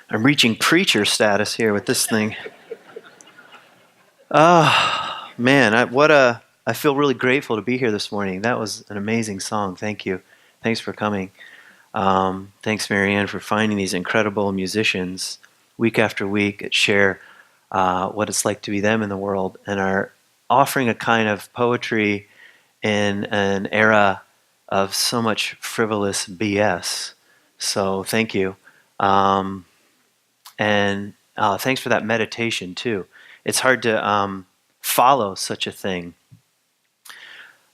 I'm reaching preacher status here with this thing. Oh, man, I feel really grateful to be here this morning. That was an amazing song. Thank you. Thanks for coming. Thanks, Marianne, for finding these incredible musicians week after week that share what it's like to be them in the world and are offering a kind of poetry in an era of so much frivolous BS. So thank you. Um, and thanks for that meditation, too. It's hard to follow such a thing.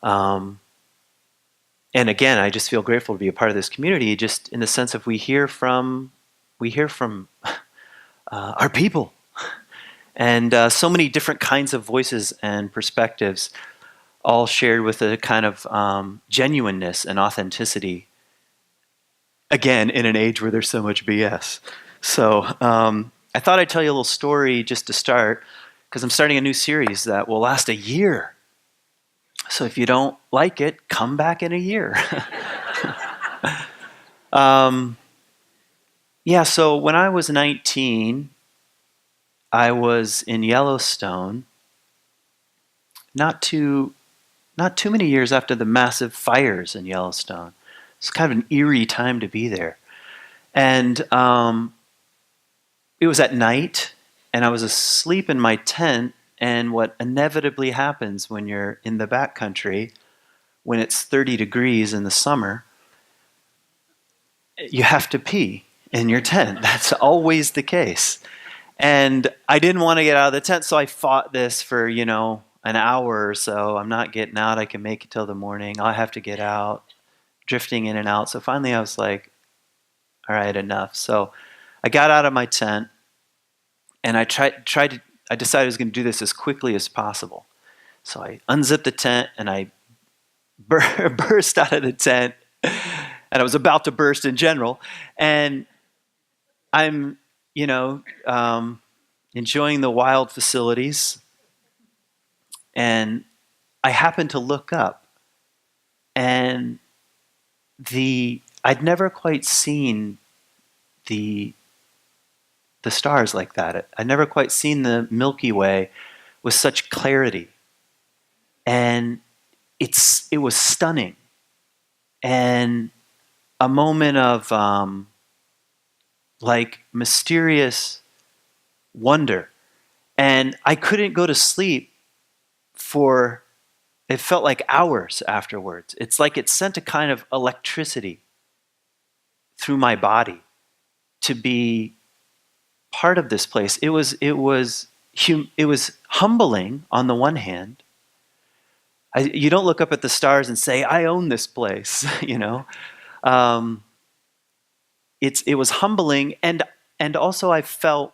Um, and again, I just feel grateful to be a part of this community, just in the sense of we hear from our people, and so many different kinds of voices and perspectives, all shared with a kind of genuineness and authenticity. Again, in an age where there's so much BS. So I thought I'd tell you a little story just to start, because I'm starting a new series that will last a year. So if you don't like it, come back in a year. um, yeah, so when I was 19, I was in Yellowstone, not too many years after the massive fires in Yellowstone. It's kind of an eerie time to be there. And it was at night, and I was asleep in my tent, and what inevitably happens when you're in the backcountry, when it's 30 degrees in the summer, you have to pee in your tent. That's always the case. And I didn't want to get out of the tent, so I fought this for, an hour or so. I'm not getting out. I can make it till the morning. I have to get out, drifting in and out. So finally I was like, all right, enough. So I got out of my tent, and I decided I was going to do this as quickly as possible. So I unzipped the tent, and I burst out of the tent, and I was about to burst in general. And I'm, enjoying the wild facilities, and I happened to look up, and I'd never quite seen the stars like that. I'd never quite seen the Milky Way with such clarity, and it was stunning, and a moment of like mysterious wonder. And I couldn't go to sleep for, it felt like hours afterwards. It's like it sent a kind of electricity through my body to be part of this place. It was humbling on the one hand. You don't look up at the stars and say, I own this place, It was humbling, and also I felt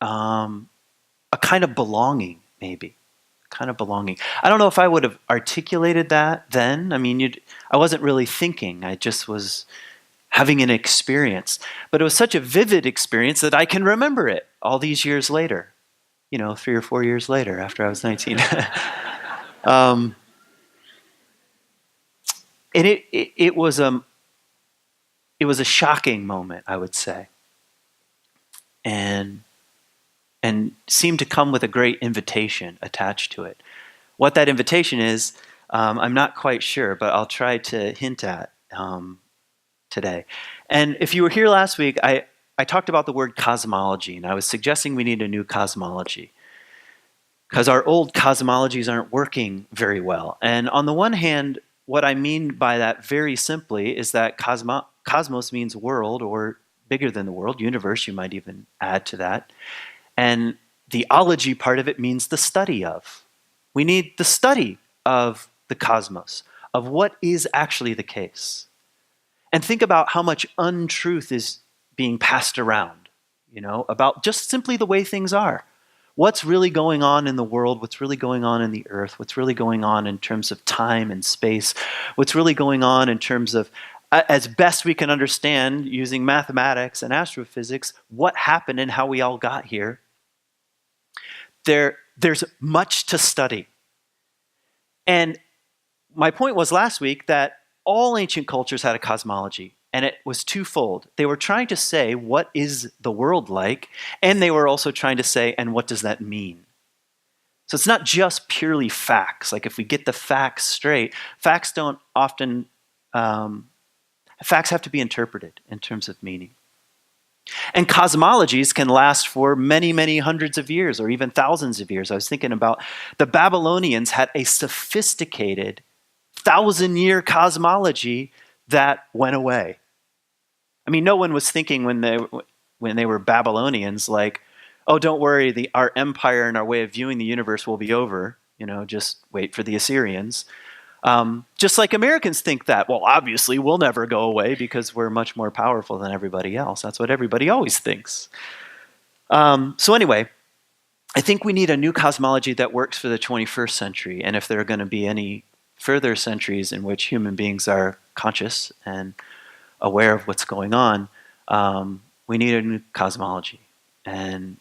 a kind of belonging, maybe. Kind of belonging. I don't know if I would have articulated that then. I mean, I wasn't really thinking. I just was having an experience. But it was such a vivid experience that I can remember it all these years later. 3 or 4 years later, after I was 19. And it was a shocking moment, I would say, and seemed to come with a great invitation attached to it. What that invitation is, I'm not quite sure, but I'll try to hint at today. And if you were here last week, I talked about the word cosmology, and I was suggesting we need a new cosmology, because our old cosmologies aren't working very well. And on the one hand, what I mean by that very simply is that cosmos means world, or bigger than the world, universe, you might even add to that. And the ology part of it means the study of. We need the study of the cosmos, of what is actually the case. And think about how much untruth is being passed around, about just simply the way things are. What's really going on in the world, what's really going on in the earth, what's really going on in terms of time and space, what's really going on in terms of, as best we can understand using mathematics and astrophysics, what happened and how we all got here. There's much to study. And my point was last week that all ancient cultures had a cosmology, and it was twofold. They were trying to say, what is the world like? And they were also trying to say, and what does that mean? So it's not just purely facts. Like if we get the facts straight, facts don't often, facts have to be interpreted in terms of meaning. And cosmologies can last for many, many hundreds of years or even thousands of years. I was thinking about the Babylonians had a sophisticated 1,000-year cosmology that went away. I mean, no one was thinking when they were Babylonians like, oh, don't worry, our empire and our way of viewing the universe will be over. Just wait for the Assyrians. Just like Americans think that, well, obviously we'll never go away because we're much more powerful than everybody else. That's what everybody always thinks. So anyway, I think we need a new cosmology that works for the 21st century. And if there are going to be any further centuries in which human beings are conscious and aware of what's going on, we need a new cosmology. And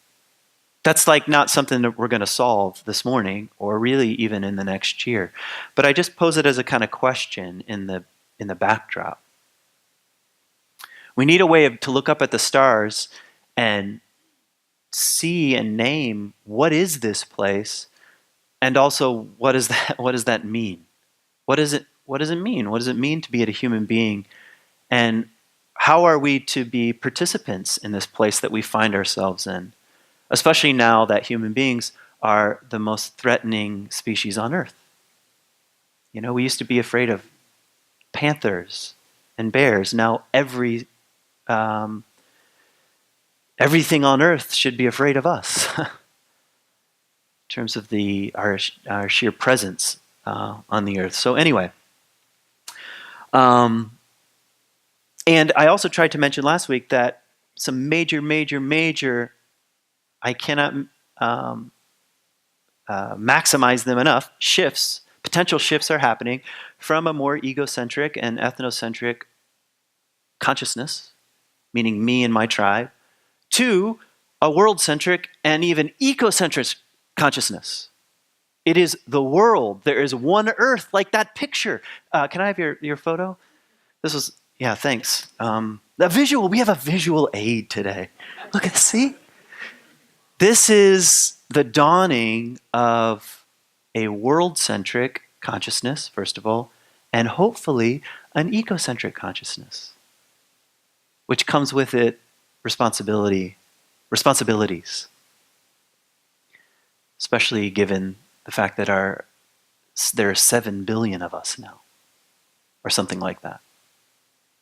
that's like not something that we're going to solve this morning or really even in the next year. But I just pose it as a kind of question in the backdrop. We need a way to look up at the stars and see and name what is this place, and also what does that mean? What does it mean? What does it mean to be a human being? And how are we to be participants in this place that we find ourselves in? Especially now that human beings are the most threatening species on Earth. We used to be afraid of panthers and bears. Now everything on Earth should be afraid of us in terms of our sheer presence on the Earth. So anyway, and I also tried to mention last week that some major I cannot maximize them enough. Potential shifts are happening from a more egocentric and ethnocentric consciousness, meaning me and my tribe, to a world-centric and even ecocentric consciousness. It is the world. There is one Earth, like that picture. Can I have your photo? Yeah, thanks. We have a visual aid today. Look at, see? This is the dawning of a world-centric consciousness, first of all, and hopefully an ecocentric consciousness, which comes with it responsibilities, especially given the fact that there are 7 billion of us now, or something like that.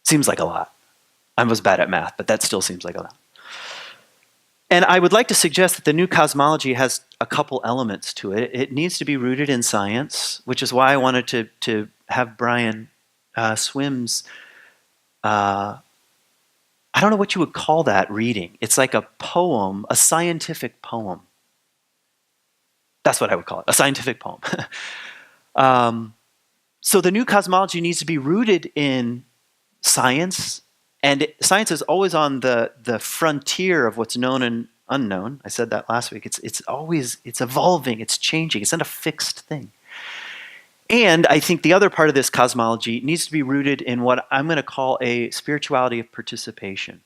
Seems like a lot. I was bad at math, but that still seems like a lot. And I would like to suggest that the new cosmology has a couple elements to it. It needs to be rooted in science, which is why I wanted to have Brian Swim's, I don't know what you would call that reading. It's like a poem, a scientific poem. That's what I would call it, a scientific poem. So the new cosmology needs to be rooted in science. And science is always on the frontier of what's known and unknown. I said that last week. It's evolving, it's changing. It's not a fixed thing. And I think the other part of this cosmology needs to be rooted in what I'm going to call a spirituality of participation.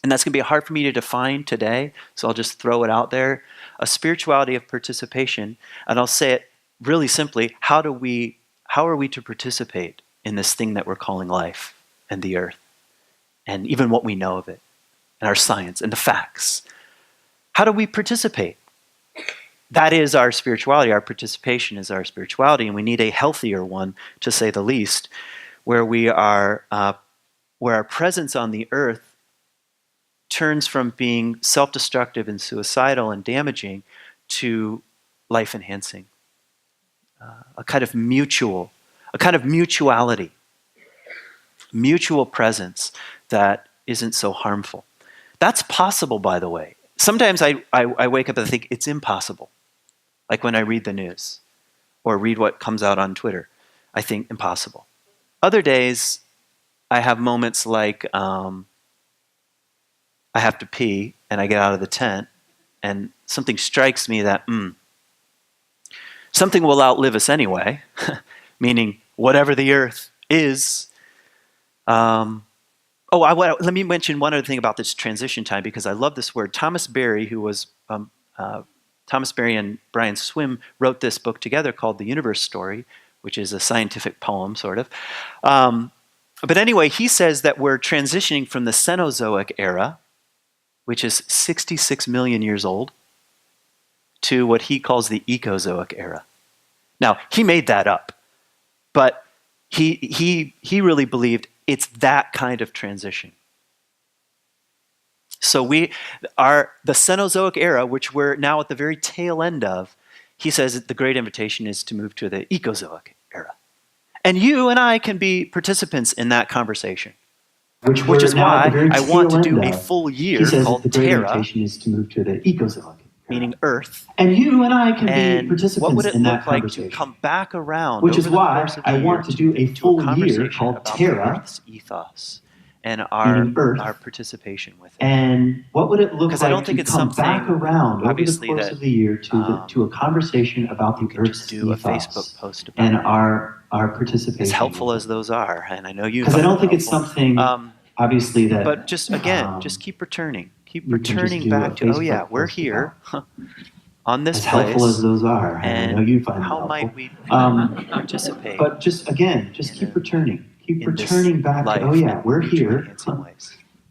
And that's going to be hard for me to define today, so I'll just throw it out there. A spirituality of participation, and I'll say it really simply, how are we to participate in this thing that we're calling life and the earth? And even what we know of it, and our science, and the facts. How do we participate? That is our spirituality. Our participation is our spirituality, and we need a healthier one, to say the least, where where our presence on the earth turns from being self-destructive and suicidal and damaging to life-enhancing. A kind of mutuality, mutual presence that isn't so harmful. That's possible, by the way. Sometimes I wake up and think it's impossible. Like when I read the news or read what comes out on Twitter, I think impossible. Other days, I have moments like I have to pee and I get out of the tent and something strikes me that something will outlive us anyway, meaning whatever the earth is, let me mention one other thing about this transition time, because I love this word. Thomas Berry, who was Thomas Berry and Brian Swim wrote this book together called The Universe Story, which is a scientific poem, sort of. But anyway, he says that we're transitioning from the Cenozoic era, which is 66 million years old, to what he calls the Ecozoic era. Now, he made that up, but he really believed it's that kind of transition. So the Cenozoic era, which we're now at the very tail end of, he says that the great invitation is to move to the Ecozoic era. And you and I can be participants in that conversation. Which is why I want to do a full year called Terra, is to move to the Ecozoic, meaning Earth. And you and I can be participants what would it in that look like conversation? to come back around? Which over is the why course of the I year want to do a full year called Terra, Earth's ethos, and our participation with it. And what would it look like I don't think to it's come back around over the course that, of the year to a conversation about the Earth's do ethos a Facebook post about and it. our participation. As helpful as those are, and I know you. Because I don't think it's something, obviously, that. But just keep returning, back to. Oh yeah, we're here on this place. As helpful as those are, and I know you find how them might we participate? But just keep returning back to. Oh yeah, we're here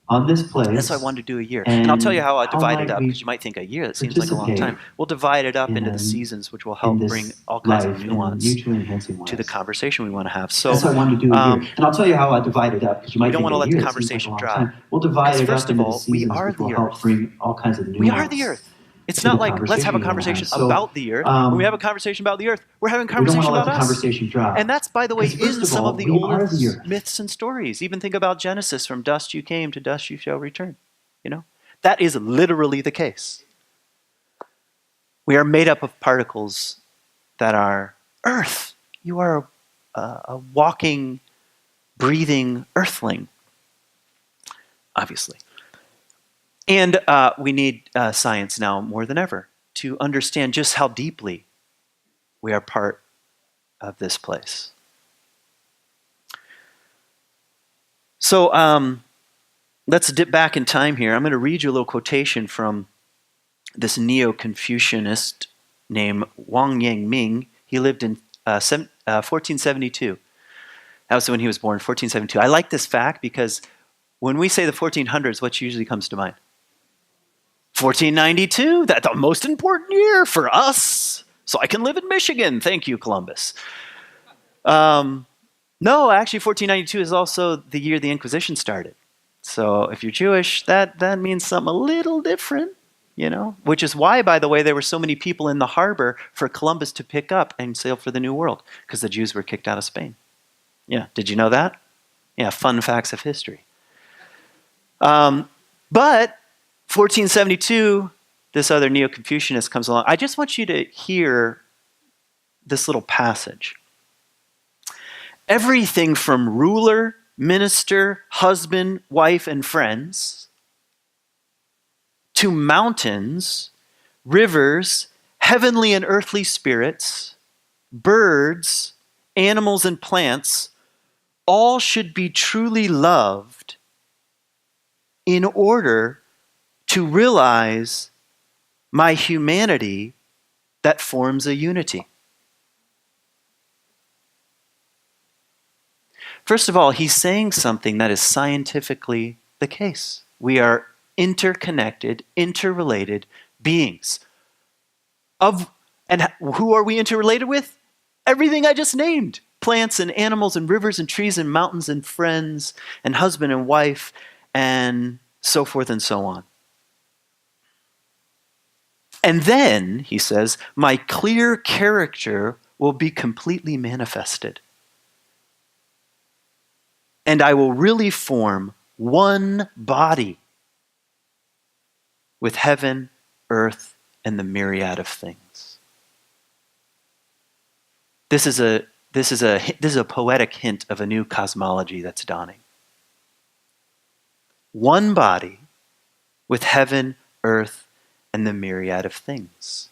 on this place. That's why I wanted to do a year, and I'll tell you how I divide it up, because you might think a year, that seems like a long time. We'll divide it up into the seasons, which will help bring all kinds of nuance to the conversation we want to have. So that's what I wanted to do a year, and I'll tell you how I divide it up, because you might don't think want to let the year, conversation like drop. We'll divide it up into the we seasons, are which will the help Earth. bring all kinds of nuance. We are the Earth. It's not like, let's have a conversation about the Earth. When we have a conversation about the Earth, we're having a conversation about us. Conversation drop. And that's, by the way, in some of the oldest Earth. myths and stories. Even think about Genesis, from dust you came, to dust you shall return. You know? That is literally the case. We are made up of particles that are Earth. You are a walking, breathing earthling, obviously. And we need science now more than ever to understand just how deeply we are part of this place. So let's dip back in time here. I'm going to read you a little quotation from this Neo-Confucianist named Wang Yang-ming. He lived in 1472. That was when he was born, 1472. I like this fact because when we say the 1400s, what usually comes to mind? 1492, that's the most important year for us, so I can live in Michigan. Thank you, Columbus. No, actually 1492 is also the year the Inquisition started. So if you're Jewish, that means something a little different, you know? Which is why, by the way, there were so many people in the harbor for Columbus to pick up and sail for the New World, because the Jews were kicked out of Spain. Yeah, did you know that? Yeah, fun facts of history. But 1472, this other Neo-Confucianist comes along. I just want you to hear this little passage. Everything from ruler, minister, husband, wife, and friends, to mountains, rivers, heavenly and earthly spirits, birds, animals, and plants, all should be truly loved in order to realize my humanity that forms a unity. First of all, he's saying something that is scientifically the case. We are interconnected, interrelated beings. And who are we interrelated with? Everything I just named. Plants and animals and rivers and trees and mountains and friends and husband and wife and so forth and so on. And then, he says, my clear character will be completely manifested. And I will really form one body with heaven, earth, and the myriad of things. This is a poetic hint of a new cosmology that's dawning. One body with heaven, earth, and the myriad of things.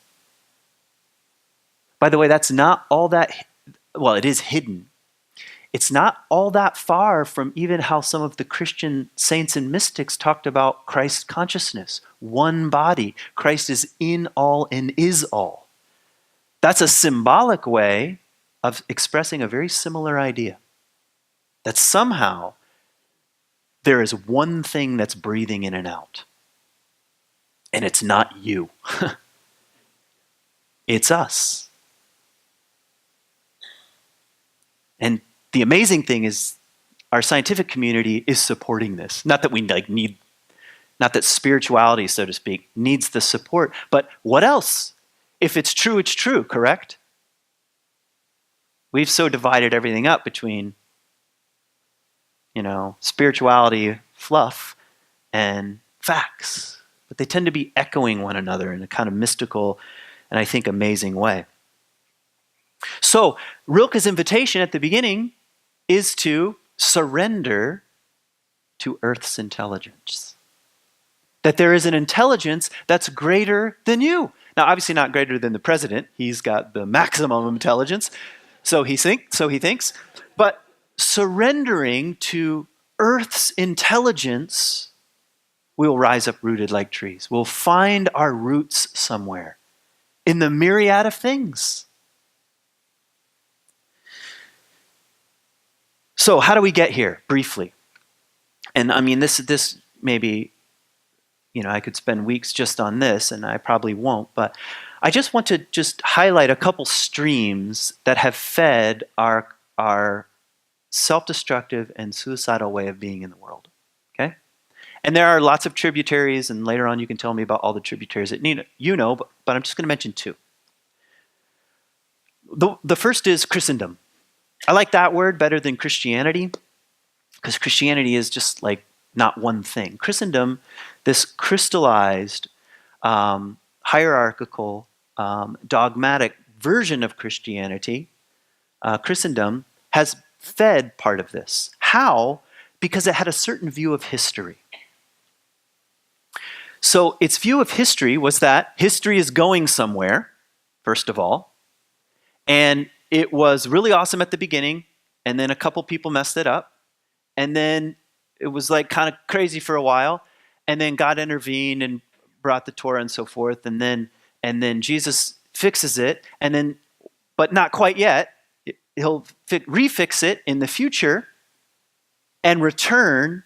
By the way, that's not all that, well, it is hidden it's not all that far from even how some of the Christian saints and mystics talked about Christ consciousness. One body. Christ is in all and is all. That's a symbolic way of expressing a very similar idea. That somehow there is one thing that's breathing in and out. And it's not you. It's us. And the amazing thing is our scientific community is supporting this. Not that we need, not that spirituality, so to speak, needs the support, but what else? If it's true, correct? We've so divided everything up between, spirituality, fluff, and facts. But they tend to be echoing one another in a kind of mystical and I think amazing way. So Rilke's invitation at the beginning is to surrender to Earth's intelligence. That there is an intelligence that's greater than you. Now, obviously not greater than the president. He's got the maximum intelligence, so he thinks. But surrendering to Earth's intelligence, we will rise up rooted like trees. We'll find our roots somewhere in the myriad of things. So how do we get here, briefly? And I mean, this maybe, I could spend weeks just on this, and I probably won't, but I just want to just highlight a couple streams that have fed our self-destructive and suicidal way of being in the world, okay? And there are lots of tributaries, and later on you can tell me about all the tributaries that but I'm just going to mention two. The first is Christendom. I like that word better than Christianity, because Christianity is just like not one thing. Christendom, this crystallized, hierarchical, dogmatic version of Christianity, Christendom, has fed part of this. How? Because it had a certain view of history. So its view of history was that history is going somewhere, first of all, and it was really awesome at the beginning, and then a couple people messed it up, and then it was like kind of crazy for a while, and then God intervened and brought the Torah and so forth, and then Jesus fixes it, but not quite yet. He'll refix it in the future and return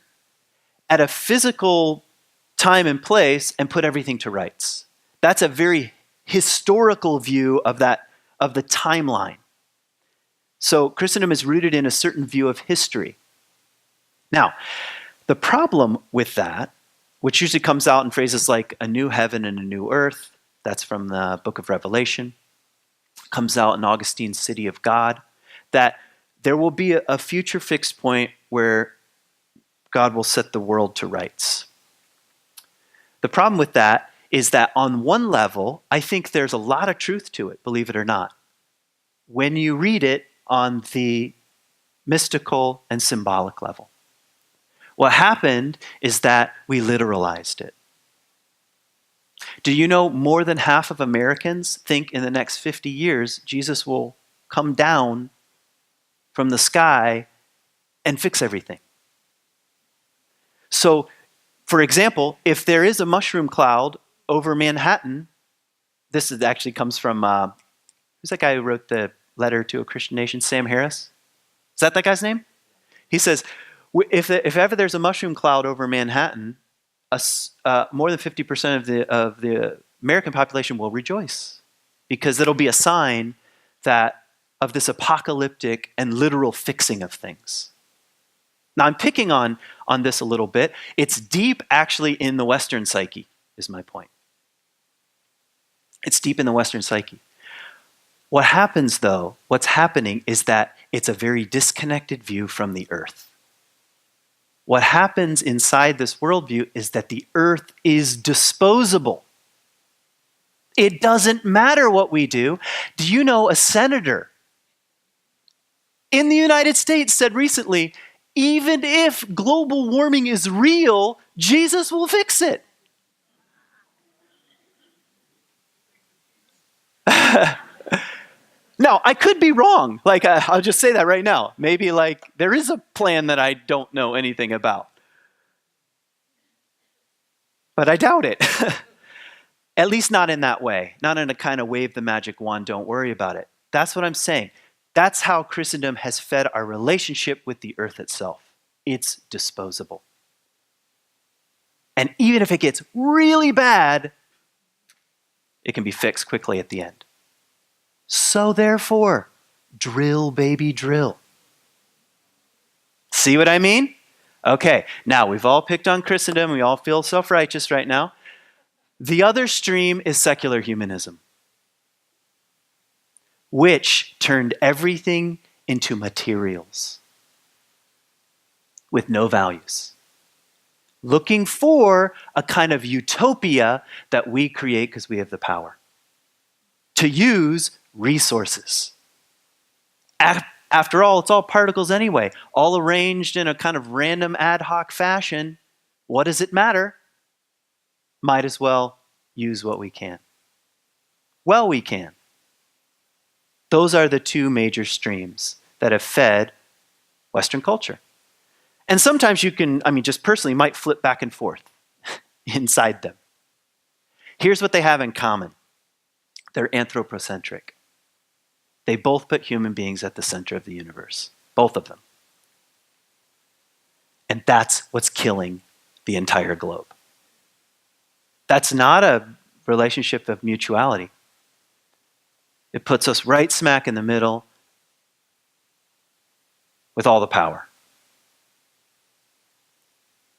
at a physical time and place and put everything to rights. That's a very historical view of the timeline. So Christendom is rooted in a certain view of history. Now, the problem with that, which usually comes out in phrases like a new heaven and a new earth, that's from the book of Revelation, comes out in Augustine's City of God, that there will be a future fixed point where God will set the world to rights. The problem with that is that on one level, I think there's a lot of truth to it, believe it or not. When you read it on the mystical and symbolic level. What happened is that we literalized it. Do you know more than half of Americans think in the next 50 years Jesus will come down from the sky and fix everything? So, for example, if there is a mushroom cloud over Manhattan, actually comes from, who's that guy who wrote the letter to a Christian nation, Sam Harris? Is that guy's name? He says, if ever there's a mushroom cloud over Manhattan, more than 50% of the American population will rejoice, because it'll be a sign of this apocalyptic and literal fixing of things. Now, I'm picking on this a little bit. It's deep, actually, in the Western psyche, is my point. It's deep in the Western psyche. What happens, though, what's happening is that it's a very disconnected view from the earth. What happens inside this worldview is that the earth is disposable. It doesn't matter what we do. Do you know a senator in the United States said recently, even if global warming is real, Jesus will fix it. Now, I could be wrong. Like, I'll just say that right now. Maybe, like, there is a plan that I don't know anything about. But I doubt it. At least not in that way. Not in a kind of wave the magic wand, don't worry about it. That's what I'm saying. That's how Christendom has fed our relationship with the earth itself. It's disposable. And even if it gets really bad, it can be fixed quickly at the end. So therefore, drill, baby, drill. See what I mean? Okay, now we've all picked on Christendom. We all feel self-righteous right now. The other stream is secular humanism, which turned everything into materials with no values, looking for a kind of utopia that we create because we have the power to use resources. After all, it's all particles anyway, all arranged in a kind of random ad hoc fashion. What does it matter? Might as well use what we can. Well, we can. Those are the two major streams that have fed Western culture. And sometimes you can, just personally, might flip back and forth inside them. Here's what they have in common. They're anthropocentric. They both put human beings at the center of the universe. Both of them. And that's what's killing the entire globe. That's not a relationship of mutuality. It puts us right smack in the middle with all the power.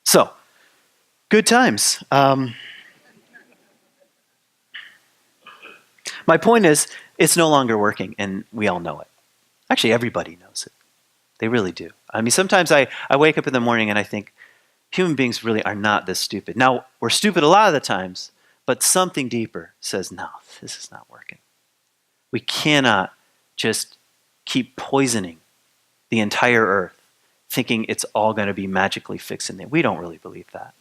So, good times. My point is, it's no longer working, and we all know it. Actually, everybody knows it. They really do. Sometimes I wake up in the morning and I think, human beings really are not this stupid. Now, we're stupid a lot of the times, but something deeper says, no, this is not working. We cannot just keep poisoning the entire earth, thinking it's all going to be magically fixed in there. We don't really believe that.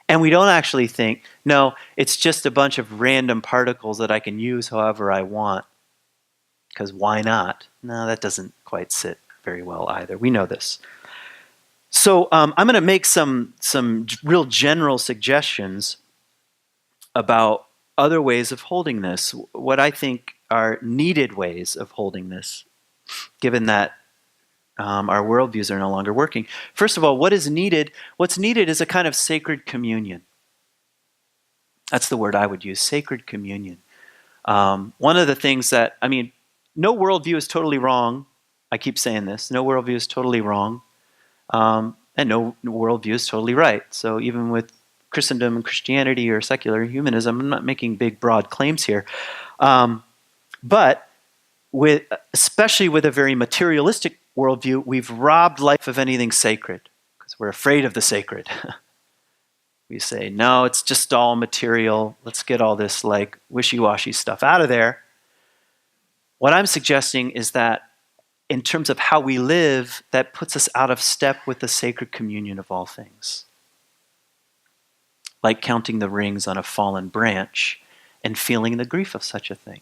And we don't actually think, no, it's just a bunch of random particles that I can use however I want. Because why not? No, that doesn't quite sit very well either. We know this. So I'm going to make some real general suggestions about other ways of holding this, what I think are needed ways of holding this, given that our worldviews are no longer working. First of all, what is needed? What's needed is a kind of sacred communion. That's the word I would use, sacred communion. One of the things that, no worldview is totally wrong. I keep saying this. No worldview is totally wrong. And no worldview is totally right. So even with Christendom and Christianity or secular humanism, I'm not making big, broad claims here. But especially with a very materialistic worldview, we've robbed life of anything sacred because we're afraid of the sacred. We say, no, it's just all material. Let's get all this like wishy-washy stuff out of there. What I'm suggesting is that in terms of how we live, that puts us out of step with the sacred communion of all things. Like counting the rings on a fallen branch and feeling the grief of such a thing.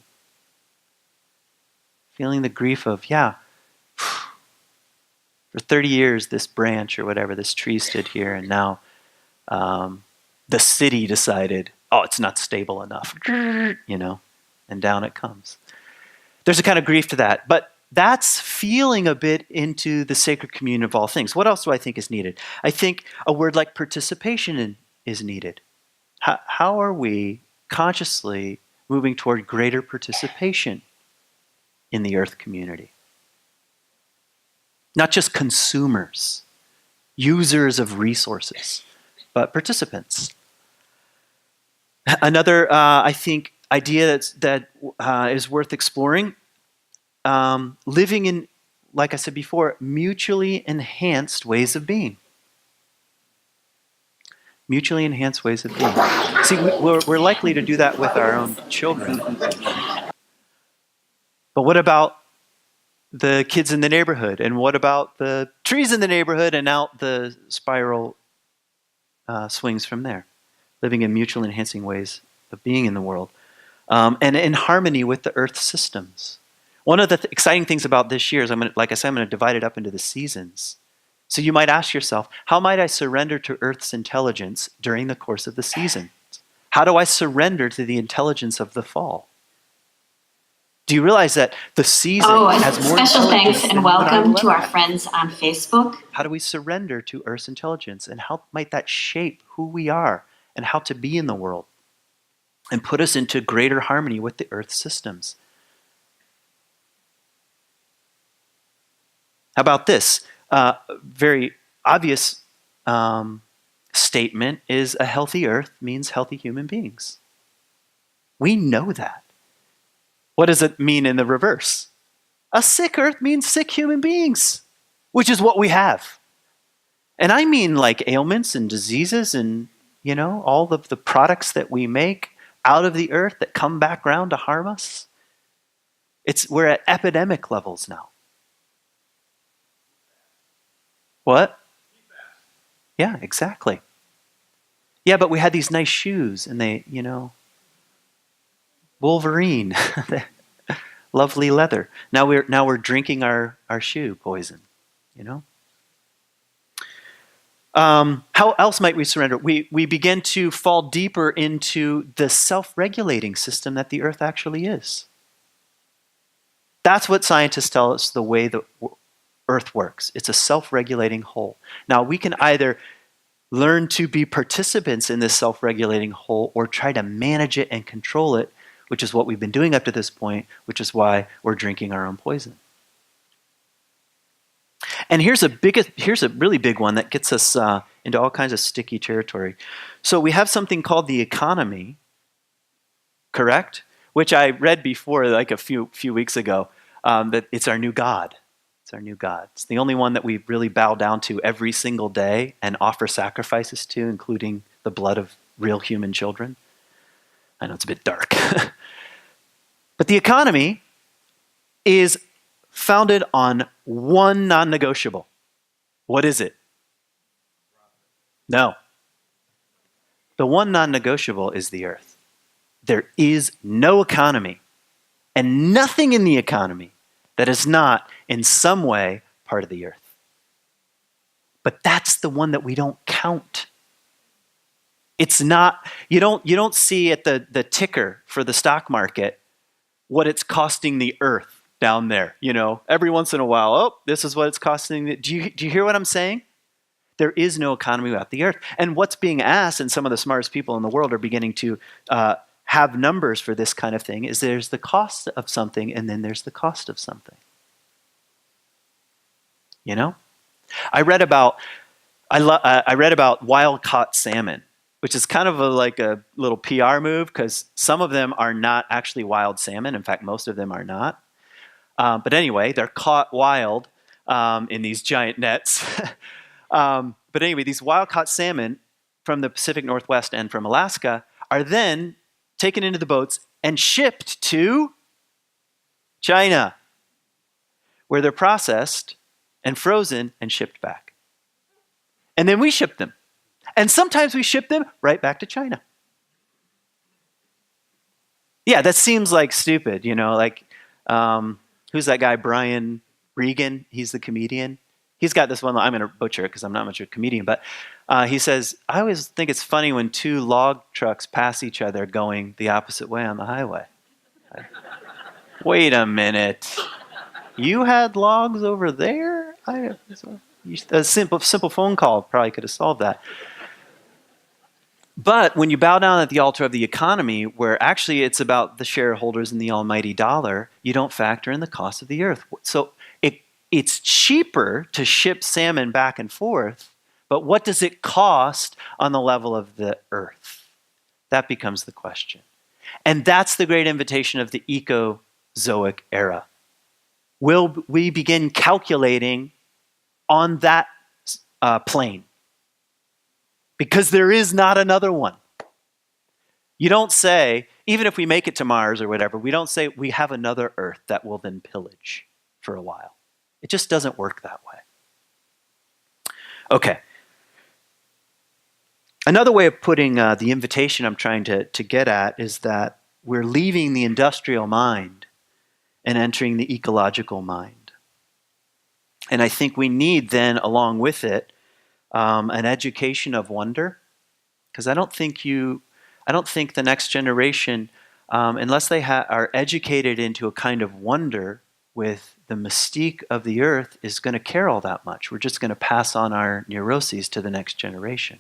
Feeling the grief of, for 30 years this branch or whatever, this tree stood here, and now the city decided, it's not stable enough, and down it comes. There's a kind of grief to that, but that's feeling a bit into the sacred communion of all things. What else do I think is needed? I think a word like participation is needed. How are we consciously moving toward greater participation in the earth community? Not just consumers, users of resources, but participants. Another, I think, idea that is worth exploring, living in, like I said before, mutually enhanced ways of being. Mutually enhanced ways of being. See, we're likely to do that with our own children. But what about the kids in the neighborhood? And what about the trees in the neighborhood, and out the spiral swings from there? Living in mutually enhancing ways of being in the world. And in harmony with the earth systems. One of the exciting things about this year is like I said, I'm going to divide it up into the seasons. So you might ask yourself, how might I surrender to Earth's intelligence during the course of the season? How do I surrender to the intelligence of the fall? Do you realize that the season has more special thanks and welcome to our friends on Facebook. How do we surrender to Earth's intelligence, and how might that shape who we are and how to be in the world and put us into greater harmony with the Earth systems? How about this? Very obvious statement is a healthy Earth means healthy human beings. We know that. What does it mean in the reverse? A sick Earth means sick human beings, which is what we have. And I mean like ailments and diseases and, all of the products that we make out of the earth that come back around to harm us. We're at epidemic levels now. What? Yeah, exactly. Yeah, but we had these nice shoes and they, Wolverine, lovely leather. Now we're drinking our shoe poison, How else might we surrender? We begin to fall deeper into the self-regulating system that the earth actually is. That's what scientists tell us the way the earth works. It's a self-regulating whole. Now we can either learn to be participants in this self-regulating whole or try to manage it and control it, which is what we've been doing up to this point, which is why we're drinking our own poison. And here's a really big one that gets us into all kinds of sticky territory. So we have something called the economy, correct? Which I read before, like a few weeks ago, that it's our new God. It's our new God. It's the only one that we really bow down to every single day and offer sacrifices to, including the blood of real human children. I know it's a bit dark. But the economy is founded on one non-negotiable. What is it? No. The one non-negotiable is the earth. There is no economy and nothing in the economy that is not in some way part of the earth. But that's the one that we don't count. It's not, you don't see at the ticker for the stock market what it's costing the earth down there. Every once in a while, this is what it's costing. Do you hear what I'm saying? There is no economy without the earth. And what's being asked, and some of the smartest people in the world are beginning to have numbers for this kind of thing, is there's the cost of something and then there's the cost of something. I read about wild-caught salmon, which is kind of like a little PR move because some of them are not actually wild salmon. In fact, most of them are not. But anyway, they're caught wild in these giant nets. But anyway, these wild-caught salmon from the Pacific Northwest and from Alaska are then taken into the boats and shipped to China, where they're processed and frozen and shipped back. And then we ship them. And sometimes we ship them right back to China. Yeah, that seems like stupid, who's that guy, Brian Regan? He's the comedian. He's got this one, I'm going to butcher it because I'm not much of a comedian, but he says, I always think it's funny when two log trucks pass each other going the opposite way on the highway. Wait a minute. You had logs over there? A simple phone call probably could have solved that. But when you bow down at the altar of the economy, where actually it's about the shareholders and the almighty dollar, you don't factor in the cost of the earth. So it's cheaper to ship salmon back and forth, but what does it cost on the level of the earth? That becomes the question. And that's the great invitation of the Ecozoic era. Will we begin calculating on that plane? Because there is not another one. You don't say, even if we make it to Mars or whatever, we don't say we have another Earth that will then pillage for a while. It just doesn't work that way. Okay. Another way of putting the invitation I'm trying to get at is that we're leaving the industrial mind and entering the ecological mind. And I think we need then, along with it, an education of wonder, because I don't think the next generation, unless they are educated into a kind of wonder with the mystique of the earth, is going to care all that much. We're just going to pass on our neuroses to the next generation.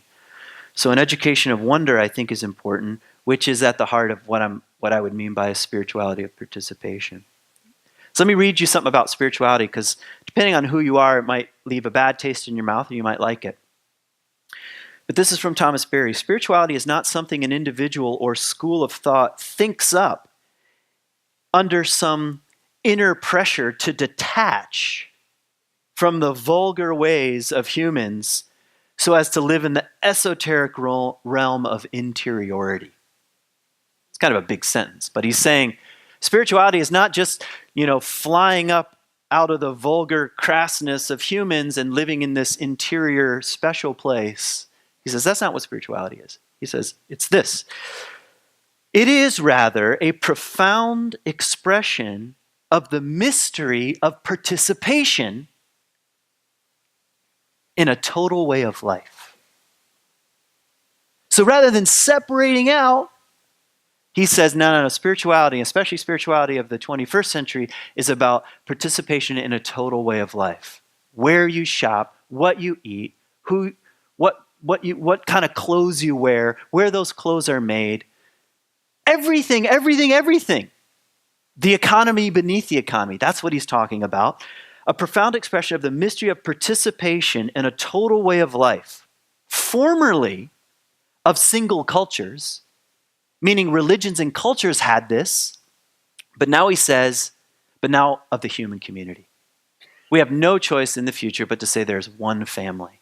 So an education of wonder, I think, is important, which is at the heart of what I would mean by a spirituality of participation. So let me read you something about spirituality, because depending on who you are, it might leave a bad taste in your mouth, or you might like it. But this is from Thomas Berry. Spirituality is not something an individual or school of thought thinks up under some inner pressure to detach from the vulgar ways of humans so as to live in the esoteric realm of interiority. It's kind of a big sentence, but he's saying spirituality is not just, flying up out of the vulgar crassness of humans and living in this interior special place. He says that's not what spirituality is. He says it's this. It is rather a profound expression of the mystery of participation in a total way of life. So rather than separating out, he says, no, spirituality, especially spirituality of the 21st century, is about participation in a total way of life. Where you shop, what you eat, what kind of clothes you wear, where those clothes are made. Everything. The economy beneath the economy. That's what he's talking about. A profound expression of the mystery of participation in a total way of life. Formerly of single cultures, meaning religions and cultures had this, but now he says, but now of the human community. We have no choice in the future but to say there's one family,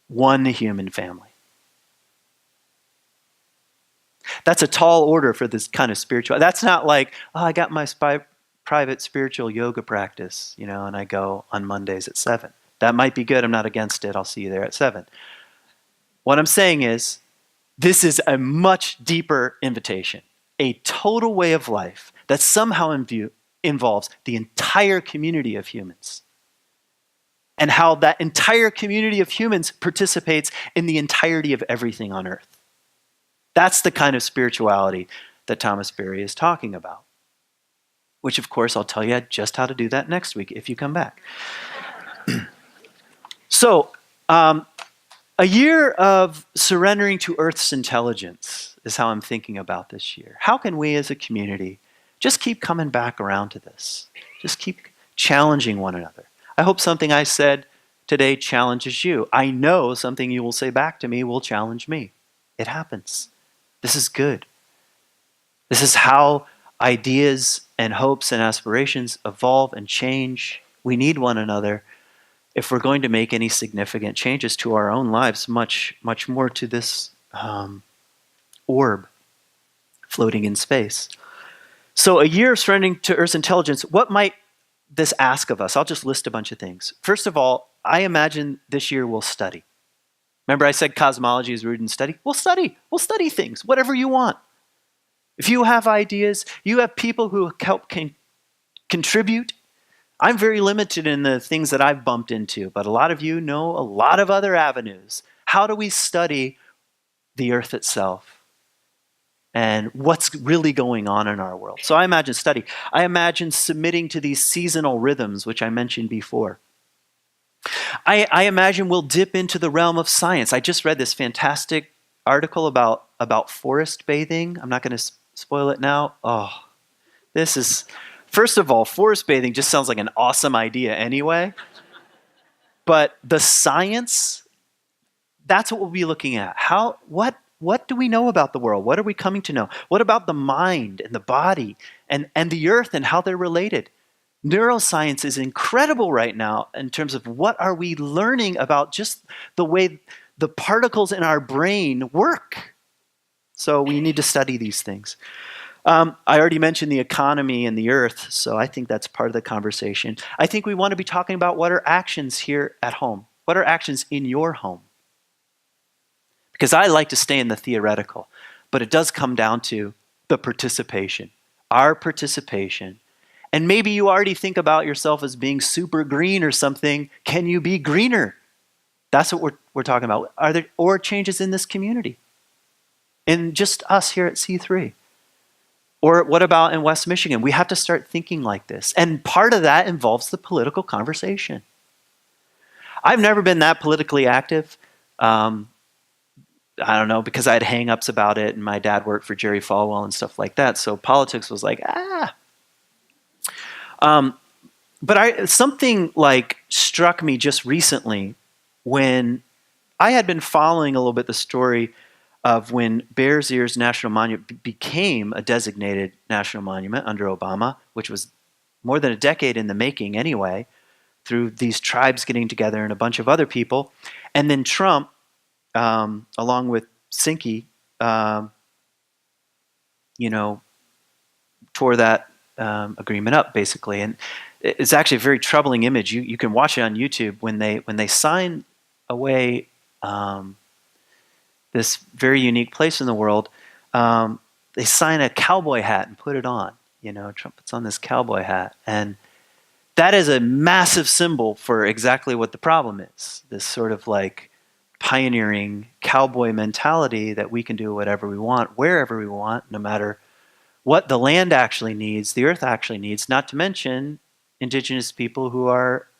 one human family. That's a tall order for this kind of spiritual. That's not like, I got my private spiritual yoga practice, and I go on Mondays at 7. That might be good. I'm not against it. I'll see you there at 7. What I'm saying is, this is a much deeper invitation, a total way of life that somehow involves the entire community of humans, and how that entire community of humans participates in the entirety of everything on earth. That's the kind of spirituality that Thomas Berry is talking about, which, of course, I'll tell you just how to do that next week if you come back. So, a year of surrendering to Earth's intelligence is how I'm thinking about this year. How can we as a community just keep coming back around to this? Just keep challenging one another. I hope something I said today challenges you. I know something you will say back to me will challenge me. It happens. This is good. This is how ideas and hopes and aspirations evolve and change. We need one another if we're going to make any significant changes to our own lives, much more to this orb floating in space. So a year of surrendering to Earth's intelligence, what might this ask of us? I'll just list a bunch of things. First of all, I imagine this year we'll study. Remember I said cosmology is rooted in study? We'll study. We'll study things, whatever you want. If you have ideas, you have people who can contribute. I'm very limited in the things that I've bumped into, but a lot of you know a lot of other avenues. How do we study the earth itself and what's really going on in our world? So I imagine study. I imagine submitting to these seasonal rhythms, which I mentioned before. I imagine we'll dip into the realm of science. I just read this fantastic article about forest bathing. I'm not going to spoil it now. This is... First of all, forest bathing just sounds like an awesome idea anyway. But the science, that's what we'll be looking at. What do we know about the world? What are we coming to know? What about the mind and the body and the earth and how they're related? Neuroscience is incredible right now in terms of what are we learning about just the way the particles in our brain work. So we need to study these things. I already mentioned the economy and the earth, so I think that's part of the conversation. I think we want to be talking about what are actions here at home. What are actions in your home? Because I like to stay in the theoretical, but it does come down to the participation, our participation, And maybe you already think about yourself as being super green or something. Can you be greener? That's what we're talking about. Are there or changes in this community? In just us here at C3? Or what about in West Michigan? We have to start thinking like this. And part of that involves the political conversation. I've never been that politically active. I don't know, because I had hang-ups about it, and my dad worked for Jerry Falwell and stuff like that. So politics was like, But something like struck me just recently when I had been following a little bit the story of when Bears Ears National Monument became a designated national monument under Obama, which was more than a decade in the making anyway, through these tribes getting together and a bunch of other people. And then Trump, along with Sinke, tore that agreement up, basically. And it's actually a very troubling image. You can watch it on YouTube when they sign away this very unique place in the world. They sign a cowboy hat and put it on. Trump puts on this cowboy hat, and that is a massive symbol for exactly what the problem is. This sort of like pioneering cowboy mentality that we can do whatever we want, wherever we want, no matter what the land actually needs, the earth actually needs, not to mention indigenous people who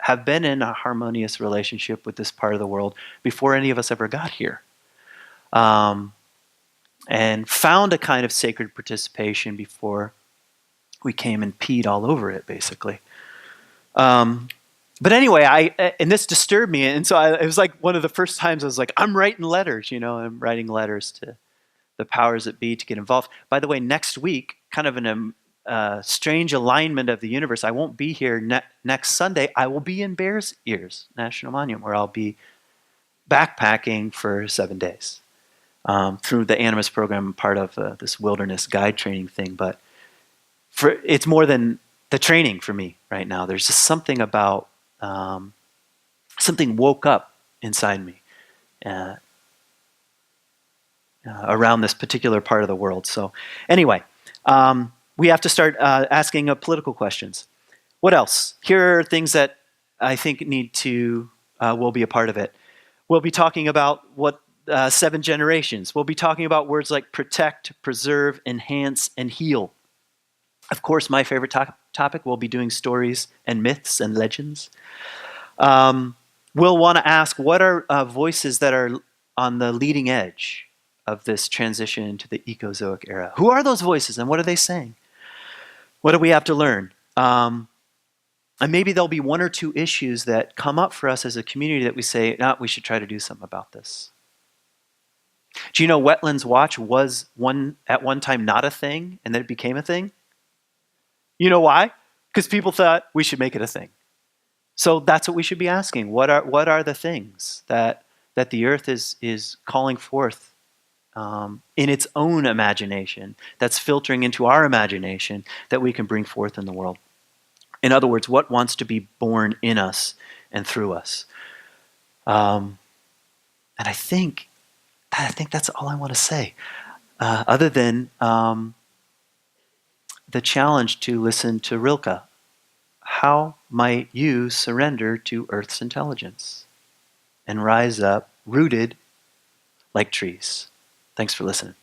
have been in a harmonious relationship with this part of the world before any of us ever got here. And found a kind of sacred participation before we came and peed all over it, basically. But anyway, and this disturbed me, and so it was like one of the first times I was like, I'm writing letters, I'm writing letters to the powers that be to get involved. By the way, next week, kind of in a strange alignment of the universe, I won't be here next Sunday. I will be in Bears Ears National Monument, where I'll be backpacking for 7 days through the Animus program, part of this wilderness guide training thing. But it's more than the training for me right now. There's just something about something woke up inside me around this particular part of the world. So anyway, we have to start asking political questions. What else? Here are things that I think will be a part of it. We'll be talking about 7 generations. We'll be talking about words like protect, preserve, enhance, and heal. Of course, my favorite topic, we'll be doing stories and myths and legends. We'll want to ask, what are voices that are on the leading edge of this transition into the Ecozoic era? Who are those voices, and what are they saying? What do we have to learn? And maybe there'll be 1 or 2 issues that come up for us as a community that we say, we should try to do something about this. Do you know Wetlands Watch was at one time not a thing, and then it became a thing? You know why? Because people thought we should make it a thing. So that's what we should be asking. What are the things that the earth is calling forth in its own imagination, that's filtering into our imagination, that we can bring forth in the world? In other words, what wants to be born in us and through us? And I think that's all I want to say, other than the challenge to listen to Rilke. How might you surrender to Earth's intelligence and rise up rooted like trees? Thanks for listening.